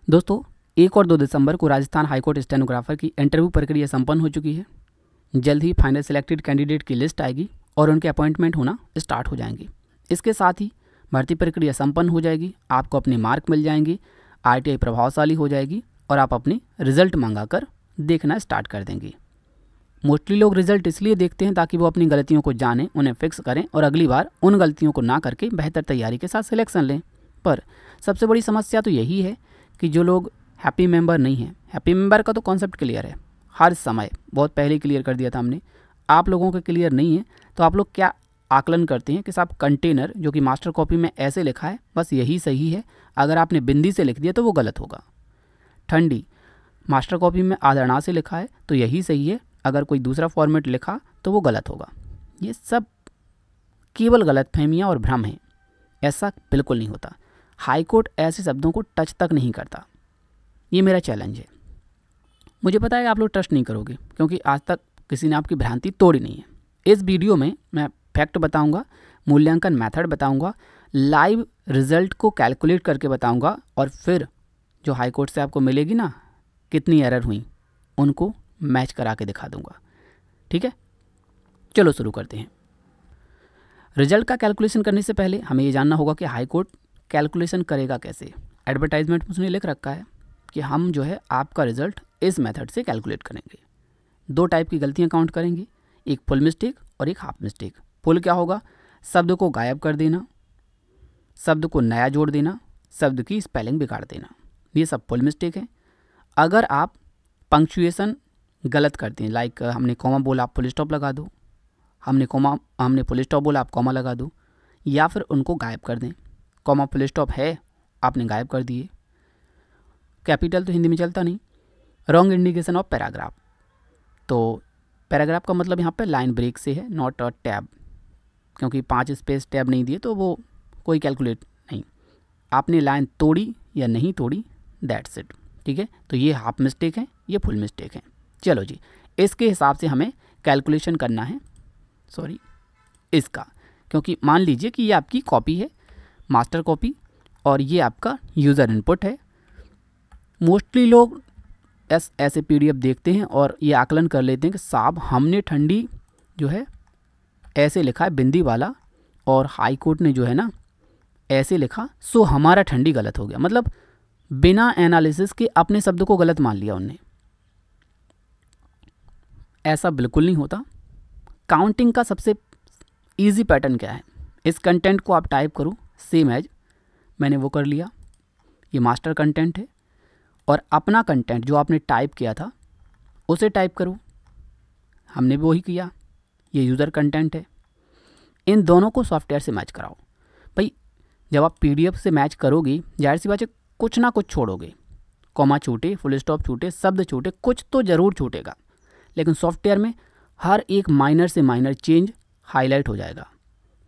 दोस्तों 1 और 2 दिसंबर को राजस्थान हाईकोर्ट स्टेनोग्राफर की इंटरव्यू प्रक्रिया संपन्न हो चुकी है। जल्द ही फाइनल सिलेक्टेड कैंडिडेट की लिस्ट आएगी और उनके अपॉइंटमेंट होना स्टार्ट हो जाएंगे। इसके साथ ही भर्ती प्रक्रिया संपन्न हो जाएगी, आपको अपने मार्क मिल जाएंगे, आरटीआई प्रभावशाली हो जाएगी और आप अपने रिजल्ट मंगाकर देखना स्टार्ट कर देंगे। मोस्टली लोग रिजल्ट इसलिए देखते हैं ताकि वो अपनी गलतियों को जानें, उन्हें फिक्स करें और अगली बार उन गलतियों को ना करके बेहतर तैयारी के साथ सिलेक्शन लें। पर सबसे बड़ी समस्या तो यही है कि जो लोग हैप्पी मेंबर नहीं हैं, हैप्पी मेंबर का तो कॉन्सेप्ट क्लियर है, हर समय बहुत पहले क्लियर कर दिया था हमने, आप लोगों के क्लियर नहीं है। तो आप लोग क्या आकलन करते हैं कि साहब कंटेनर जो कि मास्टर कॉपी में ऐसे लिखा है बस यही सही है, अगर आपने बिंदी से लिख दिया तो वो गलत होगा। ठंडी मास्टर कॉपी में आदरणा से लिखा है तो यही सही है, अगर कोई दूसरा फॉर्मेट लिखा तो वो गलत होगा। ये सब केवल गलतफहमियां और भ्रम हैं, ऐसा बिल्कुल नहीं होता। हाई कोर्ट ऐसे शब्दों को टच तक नहीं करता। ये मेरा चैलेंज है। मुझे पता है आप लोग ट्रस्ट नहीं करोगे क्योंकि आज तक किसी ने आपकी भ्रांति तोड़ी नहीं है। इस वीडियो में मैं फैक्ट बताऊंगा, मूल्यांकन मेथड बताऊंगा, लाइव रिजल्ट को कैलकुलेट करके बताऊंगा और फिर जो हाई कोर्ट से आपको मिलेगी ना कितनी एरर हुई उनको मैच करा के दिखा दूंगा। ठीक है, चलो शुरू करते हैं। रिजल्ट का कैलकुलेशन करने से पहले हमें ये जानना होगा कि हाई कोर्ट कैलकुलेशन करेगा कैसे। एडवर्टाइजमेंट में उसने लिख रखा है कि हम जो है आपका रिजल्ट इस मेथड से कैलकुलेट करेंगे। 2 टाइप की गलतियां काउंट करेंगे, एक फुल मिस्टेक और एक हाफ मिस्टेक। फुल क्या होगा? शब्द को गायब कर देना, शब्द को नया जोड़ देना, शब्द की स्पेलिंग बिगाड़ देना, ये सब फुल मिस्टेक है। अगर आप पंक्चुएशन गलत करते हैं, लाइक हमने कॉमा बोला आप फुल स्टॉप लगा दो, हमने फुल स्टॉप बोला आप कॉमा लगा दो, या फिर उनको गायब कर दें। कॉमा फुल स्टॉप है, आपने गायब कर दिए। कैपिटल तो हिंदी में चलता नहीं। रॉन्ग इंडिकेशन ऑफ पैराग्राफ, तो पैराग्राफ का मतलब यहाँ पे लाइन ब्रेक से है, नॉट अ टैब, क्योंकि 5 स्पेस टैब नहीं दिए तो वो कोई कैलकुलेट नहीं। आपने लाइन तोड़ी या नहीं तोड़ी, दैट्स इट। ठीक है, तो ये हाफ मिस्टेक है, ये फुल मिस्टेक है। चलो जी, इसके हिसाब से हमें कैलकुलेशन करना है, सॉरी इसका, क्योंकि मान लीजिए कि ये आपकी कॉपी है, मास्टर कॉपी, और ये आपका यूज़र इनपुट है। मोस्टली लोग ऐसे पीडीएफ देखते हैं और ये आकलन कर लेते हैं कि साहब हमने ठंडी जो है ऐसे लिखा है बिंदी वाला और हाई कोर्ट ने जो है ना ऐसे लिखा, सो हमारा ठंडी गलत हो गया। मतलब बिना एनालिसिस के अपने शब्द को गलत मान लिया उनने। ऐसा बिल्कुल नहीं होता। काउंटिंग का सबसे इजी पैटर्न क्या है? इस कंटेंट को आप टाइप करो सेम एज, मैंने वो कर लिया, ये मास्टर कंटेंट है, और अपना कंटेंट जो आपने टाइप किया था उसे टाइप करो, हमने भी वही किया, ये यूज़र कंटेंट है। इन दोनों को सॉफ्टवेयर से मैच कराओ। भाई जब आप पीडीएफ से मैच करोगे जाहिर सी बात है कुछ ना कुछ छोड़ोगे, कॉमा छूटे, फुल स्टॉप छूटे, शब्द छूटे, कुछ तो ज़रूर छूटेगा, लेकिन सॉफ्टवेयर में हर एक माइनर से माइनर चेंज हाईलाइट हो जाएगा।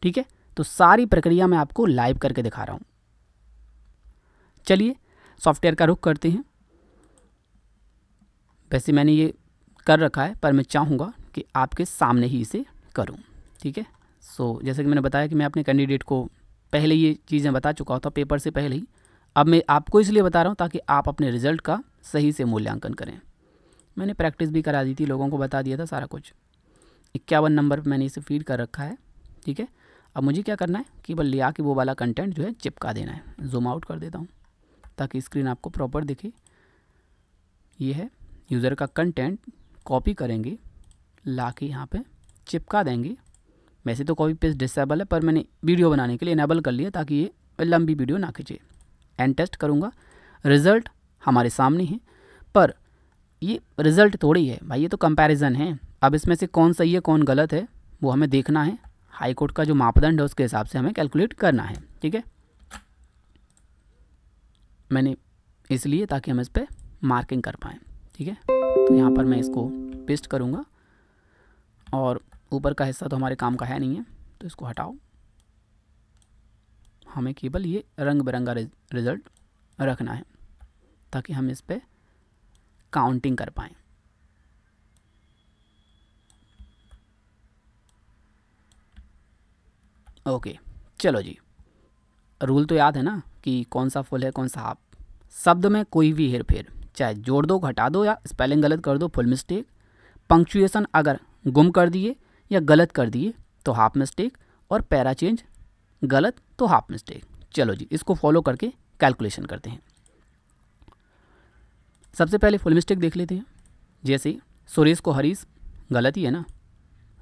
ठीक है, तो सारी प्रक्रिया मैं आपको लाइव करके दिखा रहा हूँ। चलिए सॉफ्टवेयर का रुख करते हैं। वैसे मैंने ये कर रखा है पर मैं चाहूँगा कि आपके सामने ही इसे करूँ। ठीक है, सो जैसे कि मैंने बताया कि मैं अपने कैंडिडेट को पहले ये चीज़ें बता चुका था पेपर से पहले ही, अब मैं आपको इसलिए बता रहा हूँ ताकि आप अपने रिजल्ट का सही से मूल्यांकन करें। मैंने प्रैक्टिस भी करा दी थी, लोगों को बता दिया था सारा कुछ। 51 नंबर पर मैंने इसे फीड कर रखा है। ठीक है, अब मुझे क्या करना है, केवल ले आके वो वाला कंटेंट जो है चिपका देना है। जूम आउट कर देता हूँ ताकि स्क्रीन आपको प्रॉपर दिखे। ये है यूज़र का कंटेंट, कॉपी करेंगे, ला के यहाँ पर चिपका देंगे। वैसे तो कॉपी पेस्ट डिसेबल है पर मैंने वीडियो बनाने के लिए इनेबल कर लिया ताकि ये लंबी वीडियो ना खींचे। एंड टेस्ट करूँगा, रिज़ल्ट हमारे सामने है, पर ये रिज़ल्ट थोड़ी है भाई, ये तो कंपैरिजन है। अब इसमें से कौन सही है कौन गलत है वो हमें देखना है। हाई कोर्ट का जो मापदंड है उसके हिसाब से हमें कैलकुलेट करना है। ठीक है, मैंने इसलिए ताकि हम इस पर मार्किंग कर पाएँ। ठीक है, तो यहाँ पर मैं इसको पेस्ट करूँगा और ऊपर का हिस्सा तो हमारे काम का है नहीं है तो इसको हटाओ। हमें केवल ये रंग बिरंगा रिज़ल्ट रखना है ताकि हम इस पर काउंटिंग कर पाएँ। ओके, चलो जी, रूल तो याद है ना कि कौन सा फुल है कौन सा हाफ। शब्द में कोई भी हेरफेर, चाहे जोड़ दो, घटा दो या स्पेलिंग गलत कर दो, फुल मिस्टेक। पंक्चुएशन अगर गुम कर दिए या गलत कर दिए तो हाफ मिस्टेक, और पैरा चेंज गलत तो हाफ मिस्टेक। चलो जी, इसको फॉलो करके कैलकुलेशन करते हैं। सबसे पहले फुल मिस्टेक देख लेते हैं। जैसे सुरेश को हरीश, गलत ही है ना।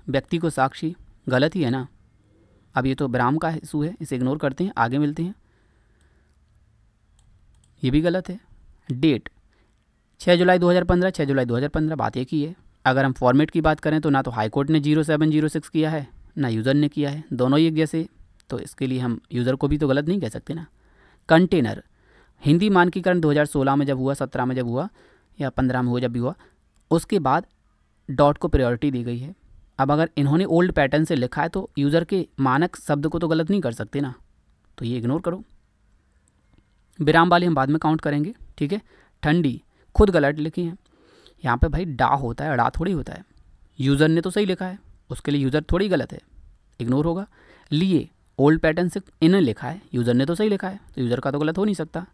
व्यक्ति को साक्षी, गलत ही है ना। अब ये तो विराम का इशू है, इसे इग्नोर करते हैं, आगे मिलते हैं। ये भी गलत है। डेट 6 जुलाई 2015, 6 जुलाई 2015, बात एक ही है। अगर हम फॉर्मेट की बात करें तो ना तो हाई कोर्ट ने 0706 किया है ना यूज़र ने किया है, दोनों ही एक जैसे, तो इसके लिए हम यूज़र को भी तो गलत नहीं कह सकते ना। कंटेनर, हिंदी मानकीकरण 2016 में जब हुआ, 17 में जब हुआ या 15 में हुआ, जब भी हुआ, उसके बाद डॉट को प्रायोरिटी दी गई है। अब अगर इन्होंने ओल्ड पैटर्न से लिखा है तो यूज़र के मानक शब्द को तो गलत नहीं कर सकते ना, तो ये इग्नोर करो। विराम वाले हम बाद में काउंट करेंगे, ठीक है। ठंडी खुद गलत लिखी है, यहाँ पे भाई डा होता है, डा थोड़ी होता है। यूज़र ने तो सही लिखा है, उसके लिए यूज़र थोड़ी गलत है, इग्नोर होगा। लिए ओल्ड पैटर्न से इन्हें लिखा है, यूज़र ने तो सही लिखा है, तो यूज़र का तो गलत हो नहीं सकता।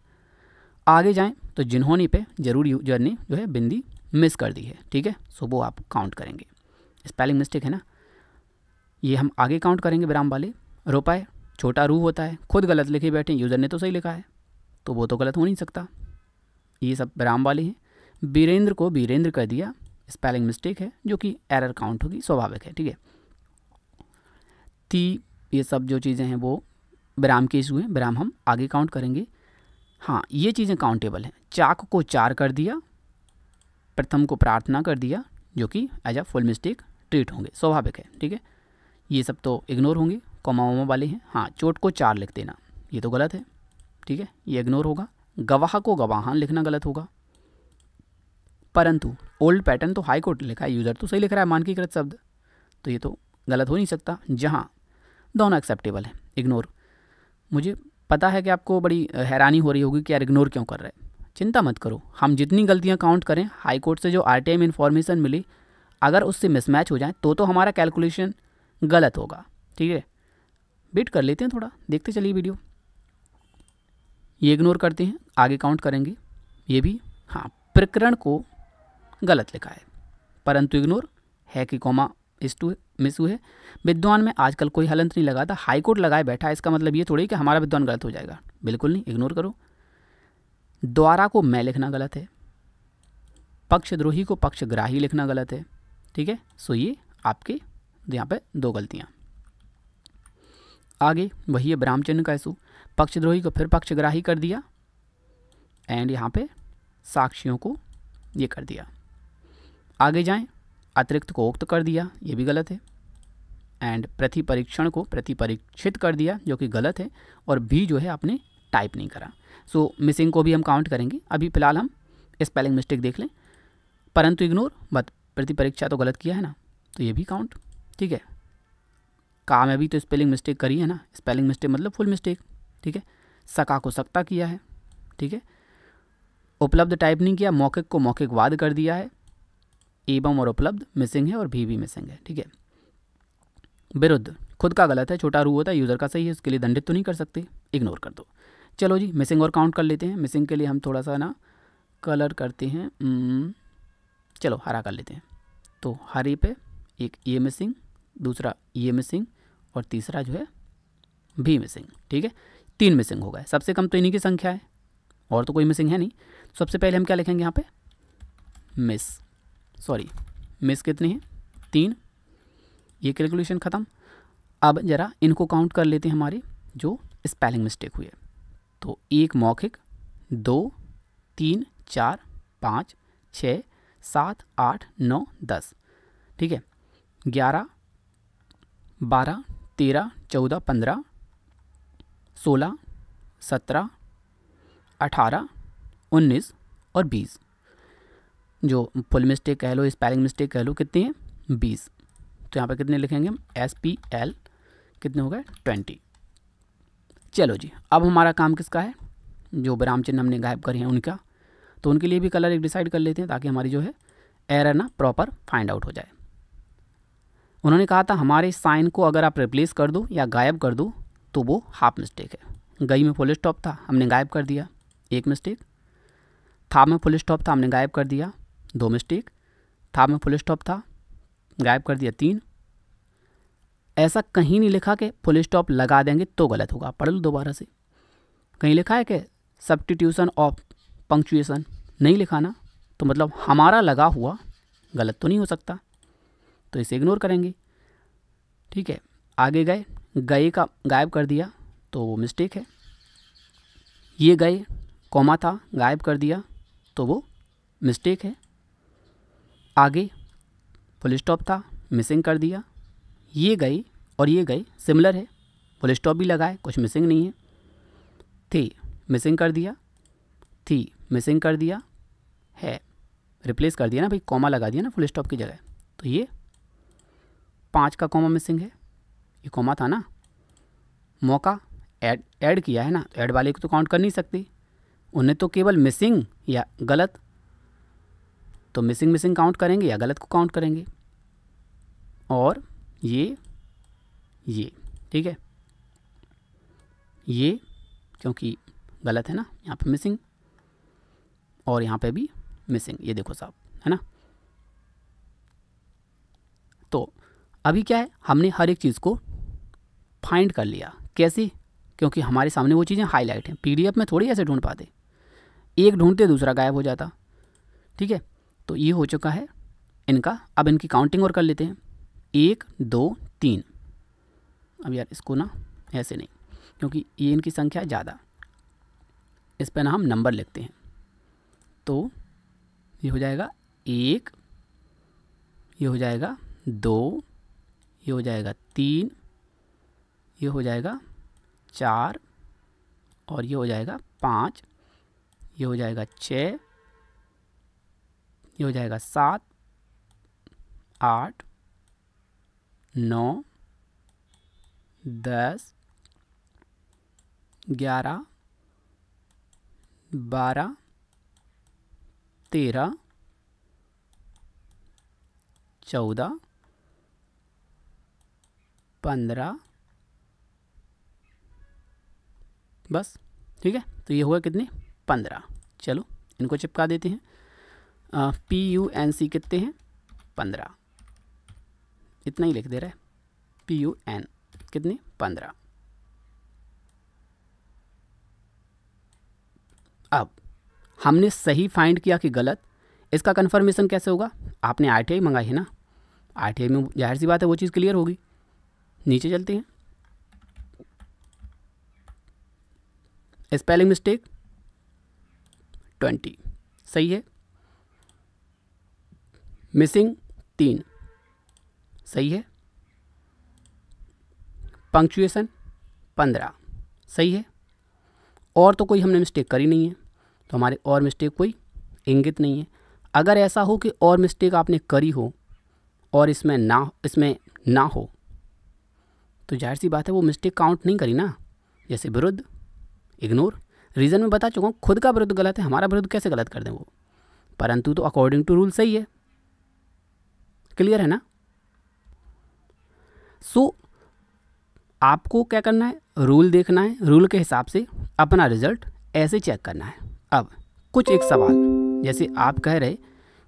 आगे जाएं तो जिन्होंने पे जरूर यूज़र ने जो है बिंदी मिस कर दी है, ठीक है, सो वो आप काउंट करेंगे। स्पेलिंग मिस्टेक है ना, ये हम आगे काउंट करेंगे विराम वाले। रुपए छोटा रू होता है, खुद गलत लिखे बैठे, यूज़र ने तो सही लिखा है, तो वो तो गलत हो नहीं सकता। ये सब विराम वाले हैं। वीरेंद्र को वीरेंद्र कर दिया, स्पेलिंग मिस्टेक है जो कि एरर काउंट होगी, स्वाभाविक है, ठीक है। ती, ये सब जो चीज़ें हैं वो विराम के इशू हैं, विराम हम आगे काउंट करेंगे। हाँ, ये चीज़ें काउंटेबल हैं। चाक को 4 कर दिया, प्रथम को प्रार्थना कर दिया, जो कि as a full mistake treat होंगे, स्वाभाविक है, ठीक है। ये सब तो इग्नोर होंगे, कॉमा वॉमा वाले हैं। हाँ, चोट को 4 लिख देना, ये तो गलत है, ठीक है, ये इग्नोर होगा। गवाह को गवाहान लिखना गलत होगा। परंतु ओल्ड पैटर्न तो हाई कोर्ट लिखा है, यूज़र तो सही लिख रहा है मानकीकृत शब्द, तो ये तो गलत हो नहीं सकता। जहाँ दोनों एक्सेप्टेबल है, इग्नोर। मुझे पता है कि आपको बड़ी हैरानी हो रही होगी कि यार इग्नोर क्यों कर रहे हैं। चिंता मत करो, हम जितनी गलतियां काउंट करें, हाई कोर्ट से जो आरटीआई में इन्फॉर्मेशन मिली, अगर उससे मिसमैच हो जाए तो हमारा कैलकुलेशन गलत होगा, ठीक है। वेट कर लेते हैं थोड़ा, देखते चलिए वीडियो। ये इग्नोर करते हैं, आगे काउंट करेंगे। ये भी हाँ, प्रकरण को गलत लिखा है, परंतु इग्नोर है कि कॉमा मिस हुए। विद्वान में आजकल कोई हलंत नहीं लगाता, हाई कोर्ट लगाए बैठा है, इसका मतलब ये थोड़ी कि हमारा विद्वान गलत हो जाएगा, बिल्कुल नहीं, इग्नोर करो। द्वारा को मैं लिखना गलत है। पक्षद्रोही को पक्षग्राही लिखना गलत है, ठीक है। सो ये आपके यहाँ पे 2 गलतियाँ। आगे वही है विराम चिन्ह का इशू, पक्षद्रोही को फिर पक्षग्राही कर दिया, एंड यहाँ पे साक्षियों को ये कर दिया। आगे जाएं, अतिरिक्त को उक्त कर दिया, ये भी गलत है। एंड प्रतिपरीक्षण को प्रतिपरीक्षित कर दिया, जो कि गलत है। और भी जो है आपने टाइप नहीं करा। सो मिसिंग को भी हम काउंट करेंगे। अभी फिलहाल हम स्पेलिंग मिस्टेक देख लें, परंतु इग्नोर मत, प्रतिपरीक्षा तो गलत किया है ना, तो ये भी काउंट, ठीक है। का में भी तो स्पेलिंग मिस्टेक करी है ना, स्पेलिंग मिस्टेक मतलब फुल मिस्टेक, ठीक है। सका को सकता किया है, ठीक है। उपलब्ध टाइप नहीं किया, मौखिक को मौखिकवाद कर दिया है। एवं और उपलब्ध मिसिंग है और भी मिसिंग है, ठीक है। विरुद्ध खुद का गलत है, छोटा रू होता है, यूज़र का सही है, उसके लिए दंडित तो नहीं कर सकते, इग्नोर कर दो। चलो जी, मिसिंग और काउंट कर लेते हैं। मिसिंग के लिए हम थोड़ा सा ना कलर करते हैं, चलो हरा कर लेते हैं। तो हरे पे एक ये मिसिंग, दूसरा ये मिसिंग, और तीसरा जो है भी मिसिंग, ठीक है। 3 मिसिंग हो गए, सबसे कम तो इन्हीं की संख्या है, और तो कोई मिसिंग है नहीं। सबसे पहले हम क्या लिखेंगे यहाँ पे, मिस कितने हैं, 3। ये कैलकुलेशन ख़त्म। अब ज़रा इनको काउंट कर लेते हैं, हमारे जो स्पेलिंग मिस्टेक हुई है। तो 1 मौखिक, 2, 3, 4, 5, 6, 7, 8, 9, 10, ठीक है। 11, 12, 13, 14, 15, 16, 17, 18, 19 और 20। जो फुल मिस्टेक कह लो, स्पेलिंग मिस्टेक कह लो, कितने हैं, 20। तो यहाँ पे कितने लिखेंगे हम, SPL कितने हो गए, 20। चलो जी, अब हमारा काम किसका है, जो विराम चिन्ह हमने गायब करे हैं उनका। तो उनके लिए भी कलर एक डिसाइड कर लेते हैं, ताकि हमारी जो है एरर ना प्रॉपर फाइंड आउट हो जाए। उन्होंने कहा था हमारे साइन को अगर आप रिप्लेस कर दो या गायब कर दो तो वो हाफ मिस्टेक है। गई में फुल स्टॉप था, हमने गायब कर दिया, 1 मिस्टेक। था में फुल स्टॉप था, हमने गायब कर दिया, 2 मिस्टेक। था में फुल स्टॉप था, गायब कर दिया, 3। ऐसा कहीं नहीं लिखा कि फुल स्टॉप लगा देंगे तो गलत होगा, पढ़ लो दोबारा से। कहीं लिखा है कि सब्स्टिट्यूशन ऑफ पंक्चुएशन, नहीं लिखा ना, तो मतलब हमारा लगा हुआ गलत तो नहीं हो सकता, तो इसे इग्नोर करेंगे। ठीक है, आगे गए, गए का गायब कर दिया तो वो मिस्टेक है। ये गए, कॉमा था, गायब कर दिया तो वो मिस्टेक है। आगे फुल स्टॉप था, मिसिंग कर दिया। ये गए और ये गए सिमिलर है, फुल स्टॉप भी लगाए, कुछ मिसिंग नहीं है। थी, मिसिंग कर दिया, थी, मिसिंग कर दिया, है, रिप्लेस कर दिया ना भाई, कॉमा लगा दिया ना फुल स्टॉप की जगह, तो ये 5 का कॉमा मिसिंग है, ये कॉमा था ना, मौका ऐड किया है ना, तो ऐड वाले को तो काउंट कर नहीं सकते, उन्हें तो केवल मिसिंग या गलत, तो मिसिंग काउंट करेंगे या गलत को काउंट करेंगे। और ये ठीक है, ये क्योंकि गलत है ना, यहाँ पे मिसिंग और यहाँ पे भी मिसिंग, ये देखो साहब, है ना। तो अभी क्या है, हमने हर एक चीज़ को फाइंड कर लिया। कैसे? क्योंकि हमारे सामने वो चीज़ें हाईलाइट हैं, पीडीएफ में थोड़ी ऐसे ढूंढ पाते, एक ढूंढते दूसरा गायब हो जाता। ठीक है, तो ये हो चुका है इनका। अब इनकी काउंटिंग और कर लेते हैं, 1 2 3। अब यार इसको ना ऐसे नहीं, क्योंकि ये इनकी संख्या ज़्यादा, इस पर ना हम नंबर लिखते हैं, तो ये हो जाएगा 1, ये हो जाएगा 2, ये हो जाएगा 3, ये हो जाएगा 4, और ये हो जाएगा 5, ये हो जाएगा 6, ये हो जाएगा 7, 8, 9, 10, 11, 12, 13, 14, 15, बस। ठीक है, तो ये हुआ कितने, 15। चलो इनको चिपका देते हैं। PUNC कितने हैं, 15, इतना ही लिख दे रहा है, PUN कितने, 15। अब हमने सही फाइंड किया कि गलत, इसका कन्फर्मेशन कैसे होगा, आपने RTI मंगाई है ना, RTI में जाहिर सी बात है वो चीज़ क्लियर होगी। नीचे चलते हैं, स्पेलिंग मिस्टेक 20 सही है, मिसिंग 3 सही है, पंक्चुएशन 15 सही है, और तो कोई हमने मिस्टेक करी नहीं है, तो हमारे और मिस्टेक कोई इंगित नहीं है। अगर ऐसा हो कि और मिस्टेक आपने करी हो और इसमें ना हो, तो जाहिर सी बात है वो मिस्टेक काउंट नहीं करी ना। जैसे विरुद्ध, इग्नोर, रीज़न में बता चुका हूँ, खुद का विरुद्ध गलत है, हमारा विरुद्ध कैसे गलत कर दें वो, परंतु तो अकॉर्डिंग टू रूल सही है। क्लियर है ना। सो आपको क्या करना है, रूल देखना है, रूल के हिसाब से अपना रिजल्ट ऐसे चेक करना है। अब कुछ एक सवाल, जैसे आप कह रहे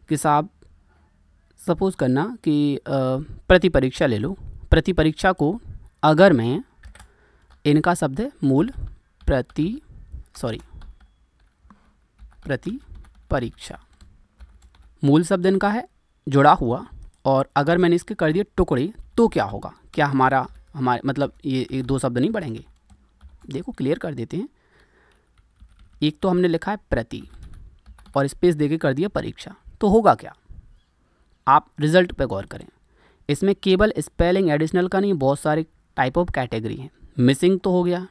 कि साहब सपोज़ करना कि प्रति परीक्षा ले लो, प्रति परीक्षा को अगर मैं, इनका शब्द है मूल प्रति परीक्षा, मूल शब्द इनका है जुड़ा हुआ, और अगर मैंने इसके कर दिए टुकड़े तो क्या होगा, क्या हमारे मतलब ये 2 शब्द नहीं बढ़ेंगे। देखो क्लियर कर देते हैं। एक तो हमने लिखा है प्रति और स्पेस देके कर दिया परीक्षा, तो होगा क्या, आप रिजल्ट पे गौर करें। इसमें केवल स्पेलिंग एडिशनल का नहीं, बहुत सारे टाइप ऑफ कैटेगरी हैं। मिसिंग तो हो गया,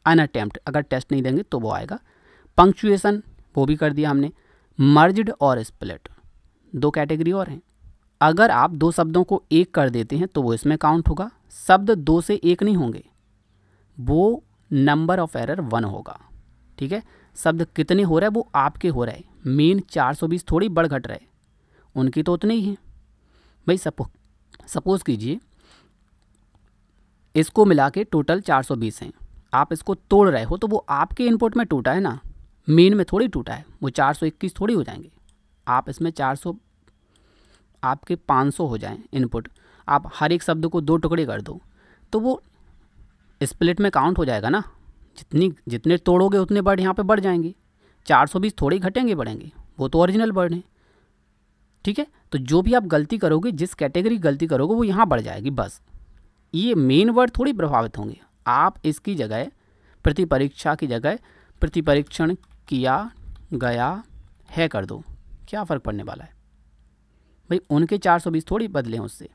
अनअटेम्प्ट अगर टेस्ट नहीं देंगे तो वो आएगा, पंक्चुएशन वो भी कर दिया हमने, मर्ज्ड और स्प्लिट 2 कैटेगरी और हैं। अगर आप 2 शब्दों को एक कर देते हैं तो वो इसमें काउंट होगा, शब्द 2 से 1 नहीं होंगे, वो नंबर ऑफ एरर 1 होगा। ठीक है, शब्द कितने हो रहे हैं वो आपके हो रहे हैं, मीन 420 थोड़ी बढ़ घट रहे, उनकी तो उतने ही हैं भाई। सपोज कीजिए इसको मिला के टोटल 420 हैं, आप इसको तोड़ रहे हो तो वो आपके इनपुट में टूटा है ना, मेन में थोड़ी टूटा है, वो 421 थोड़ी हो जाएंगे। आप इसमें 400 आपके 500 हो जाएं इनपुट, आप हर एक शब्द को 2 टुकड़े कर दो तो वो स्प्लिट में काउंट हो जाएगा ना। जितने तोड़ोगे उतने वर्ड यहाँ पे बढ़ जाएंगे। 420 थोड़े घटेंगे बढ़ेंगे, वो तो ओरिजिनल वर्ड हैं। ठीक है, तो जो भी आप गलती करोगे, जिस कैटेगरी गलती करोगे वो यहाँ बढ़ जाएगी बस। ये मेन वर्ड थोड़ी प्रभावित होंगे। आप इसकी जगह प्रति परीक्षा की जगह प्रति परीक्षण किया गया है कर दो, क्या फ़र्क पड़ने वाला है भाई। उनके 420 थोड़ी बदले हैं उससे।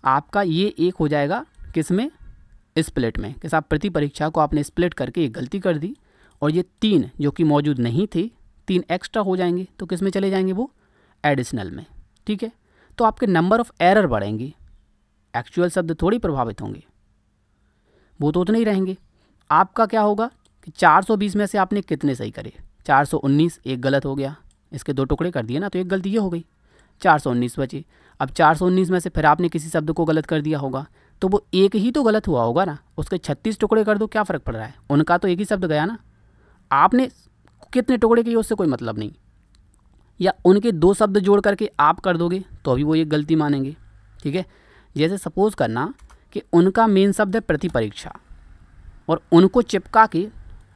आपका ये एक हो जाएगा किस में, स्प्लिट में, कि साहब प्रति परीक्षा को आपने स्प्लिट करके एक गलती कर दी, और ये 3 जो कि मौजूद नहीं थे 3 एक्स्ट्रा हो जाएंगे, तो किस में चले जाएंगे, वो एडिशनल में। ठीक है, तो आपके नंबर ऑफ एरर बढ़ेंगे, एक्चुअल शब्द थोड़ी प्रभावित होंगे, वो तो उतने ही रहेंगे। आपका क्या होगा कि 420 में से आपने कितने सही करे, 419 एक गलत हो गया, इसके 2 टुकड़े कर दिए ना, तो एक गलती ये हो गई, 419 बचे। अब 419 में से फिर आपने किसी शब्द को गलत कर दिया होगा, तो वो एक ही तो गलत हुआ होगा ना, उसके 36 टुकड़े कर दो, क्या फ़र्क पड़ रहा है, उनका तो एक ही शब्द गया ना। आपने कितने टुकड़े किए उससे कोई मतलब नहीं, या उनके 2 शब्द जोड़ करके आप कर दोगे तो अभी वो एक गलती मानेंगे। ठीक है, जैसे सपोज़ करना कि उनका मेन शब्द है प्रति परीक्षा, और उनको चिपका के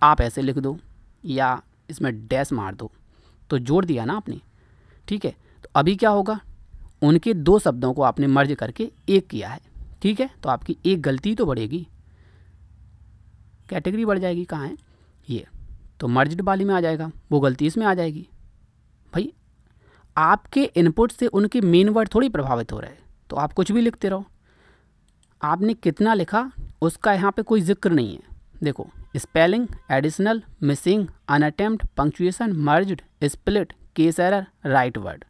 आप ऐसे लिख दो या इसमें डैश मार दो, तो जोड़ दिया ना आपने। ठीक है, तो अभी क्या होगा, उनके 2 शब्दों को आपने मर्ज करके एक किया है। ठीक है, तो आपकी एक गलती तो बढ़ेगी, कैटेगरी बढ़ जाएगी। कहाँ है ये, तो मर्ज्ड वाली में आ जाएगा, वो गलती इसमें आ जाएगी। भाई आपके इनपुट से उनके मेन वर्ड थोड़ी प्रभावित हो रहे हैं, तो आप कुछ भी लिखते रहो। आपने कितना लिखा उसका यहाँ पे कोई जिक्र नहीं है। देखो, spelling, additional, missing, unattempted, punctuation, merged, split, case error, right word.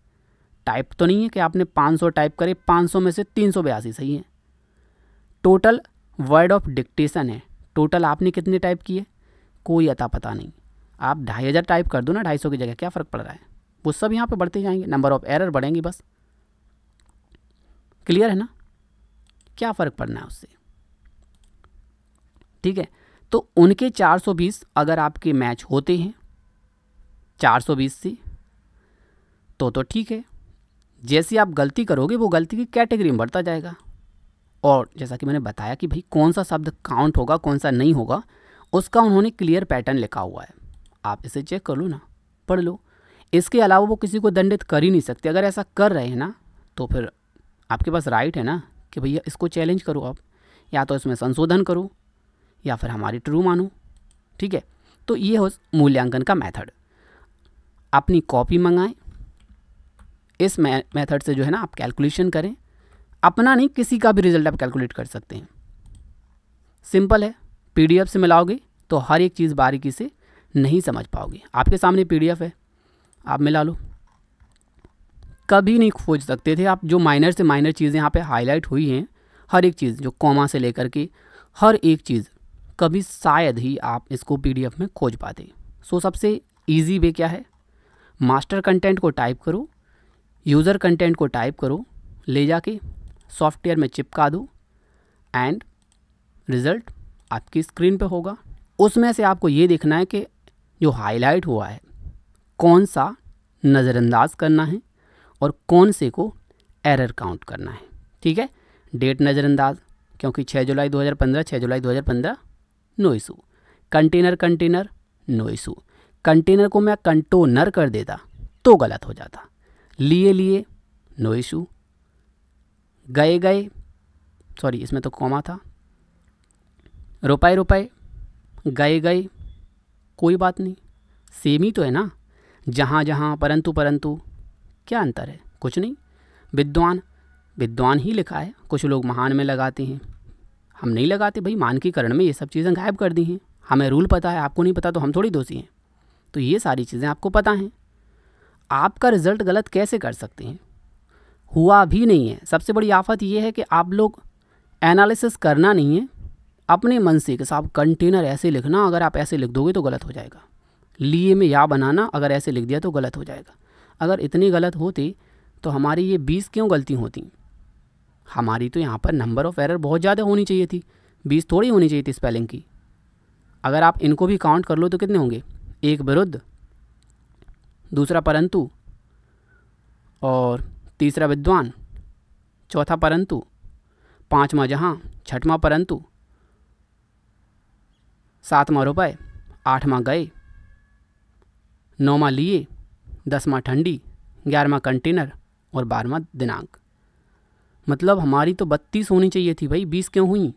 Type तो नहीं है कि आपने 500 टाइप करे, 500 में से 382 सही है। टोटल वर्ड ऑफ डिक्टेशन है, टोटल आपने कितने टाइप किए कोई अता पता नहीं। आप 2500 टाइप कर दो ना 250 की जगह, क्या फ़र्क पड़ रहा है, वो सब यहाँ पे बढ़ते जाएंगे, नंबर ऑफ एरर बढ़ेंगी बस। क्लियर है ना, क्या फ़र्क पड़ना है उससे। ठीक है, तो उनके 420 अगर आपके मैच होते हैं 420 से तो ठीक है। जैसे आप गलती करोगे वो गलती की कैटेगरी में बढ़ता जाएगा, और जैसा कि मैंने बताया कि भाई कौन सा शब्द काउंट होगा कौन सा नहीं होगा, उसका उन्होंने क्लियर पैटर्न लिखा हुआ है। आप इसे चेक कर लो ना, पढ़ लो। इसके अलावा वो किसी को दंडित कर ही नहीं सकते। अगर ऐसा कर रहे हैं ना तो फिर आपके पास राइट है ना कि भैया इसको चैलेंज करो आप, या तो इसमें संशोधन करो या फिर हमारी ट्रू मानो। ठीक है, तो ये हो मूल्यांकन का मेथड। अपनी कॉपी मंगाएं, इस मेथड से जो है ना आप कैलकुलेशन करें। अपना नहीं, किसी का भी रिजल्ट आप कैलकुलेट कर सकते हैं, सिंपल है। पीडीएफ से मिलाओगे तो हर एक चीज़ बारीकी से नहीं समझ पाओगे। आपके सामने पीडीएफ है, आप मिला लो। कभी नहीं खोज सकते थे आप, जो माइनर से माइनर चीज़ें यहाँ पे हाईलाइट हुई हैं, हर एक चीज़ जो कॉमा से लेकर के हर एक चीज़, कभी शायद ही आप इसको पीडीएफ में खोज पाते। सो सबसे इजी वे क्या है, मास्टर कंटेंट को टाइप करो, यूज़र कंटेंट को टाइप करो, ले जाके सॉफ्टवेयर में चिपका दो, एंड रिज़ल्ट आपकी स्क्रीन पे होगा। उसमें से आपको ये देखना है कि जो हाईलाइट हुआ है कौन सा नज़रअंदाज करना है और कौन से को एरर काउंट करना है। ठीक है, डेट नज़रअंदाज, क्योंकि 6 जुलाई 2015 no issue. Container no issue. Container को मैं कंटोनर कर देता तो गलत हो जाता। लिए नो इशू। गए सॉरी इसमें तो कॉमा था। रुपए गए कोई बात नहीं, सेम ही तो है ना। जहाँ परंतु क्या अंतर है, कुछ नहीं। विद्वान ही लिखा है, कुछ लोग महान में लगाते हैं, हम नहीं लगाते भाई। मानकीकरण में ये सब चीज़ें गायब कर दी हैं। हमें रूल पता है, आपको नहीं पता तो हम थोड़ी दोषी हैं। तो ये सारी चीज़ें आपको पता हैं। आपका रिज़ल्ट गलत कैसे कर सकते हैं, हुआ भी नहीं है। सबसे बड़ी आफत ये है कि आप लोग एनालिसिस करना नहीं है, अपने मन से कि साहब कंटेनर ऐसे लिखना, अगर आप ऐसे लिख दोगे तो गलत हो जाएगा। लिए में या बनाना, अगर ऐसे लिख दिया तो गलत हो जाएगा। अगर इतनी गलत होती तो हमारी ये 20 क्यों गलती होती। हमारी तो यहाँ पर नंबर ऑफ़ एरर बहुत ज़्यादा होनी चाहिए थी, 20 थोड़ी होनी चाहिए थी स्पेलिंग की। अगर आप इनको भी काउंट कर लो तो कितने होंगे, एक विरुद्ध, दूसरा परंतु, और तीसरा विद्वान, चौथा परंतु, पांचवा जहाँ, छठवां परंतु, सातवां रुपए, आठवां गए, नौवां लिए, 10वां ठंडी, 11वां कंटेनर और 12वां दिनांक। मतलब हमारी तो 32 होनी चाहिए थी भाई, 20 क्यों हुई?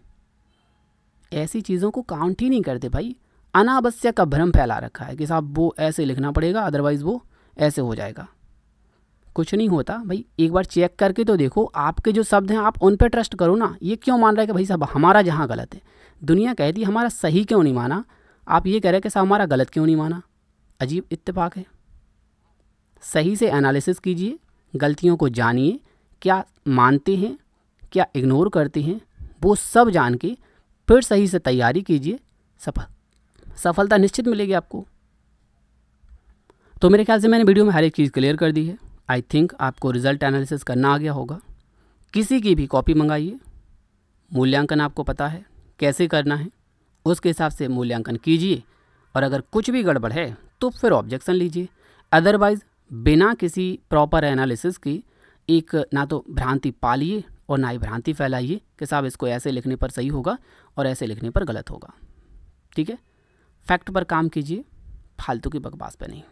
ऐसी चीज़ों को काउंट ही नहीं करते भाई। अनावश्यक का भ्रम फैला रखा है कि साहब वो ऐसे लिखना पड़ेगा, अदरवाइज़ वो ऐसे हो जाएगा। कुछ नहीं होता भाई, एक बार चेक करके तो देखो। आपके जो शब्द हैं आप उन पर ट्रस्ट करो ना। ये क्यों मान रहे हैं कि भाई साहब हमारा जहाँ गलत है? दुनिया कहती है हमारा सही क्यों नहीं माना, आप ये कह रहे हैं कि साहब हमारा गलत क्यों नहीं माना। अजीब इत्तेफाक है। सही से एनालिसिस कीजिए, गलतियों को जानिए, क्या मानते हैं क्या इग्नोर करते हैं, वो सब जान के फिर सही से तैयारी कीजिए। सफलता निश्चित मिलेगी आपको। तो मेरे ख्याल से मैंने वीडियो में हर एक चीज़ क्लियर कर दी है। आई थिंक आपको रिजल्ट एनालिसिस करना आ गया होगा। किसी की भी कॉपी मंगाइए, मूल्यांकन आपको पता है कैसे करना है, उसके हिसाब से मूल्यांकन कीजिए, और अगर कुछ भी गड़बड़ है तो फिर ऑब्जेक्शन लीजिए। अदरवाइज़ बिना किसी प्रॉपर एनालिसिस की एक ना तो भ्रांति पालिए और ना ही भ्रांति फैलाइए कि साहब इसको ऐसे लिखने पर सही होगा और ऐसे लिखने पर गलत होगा। ठीक है, फैक्ट पर काम कीजिए, फालतू की बकवास पे नहीं।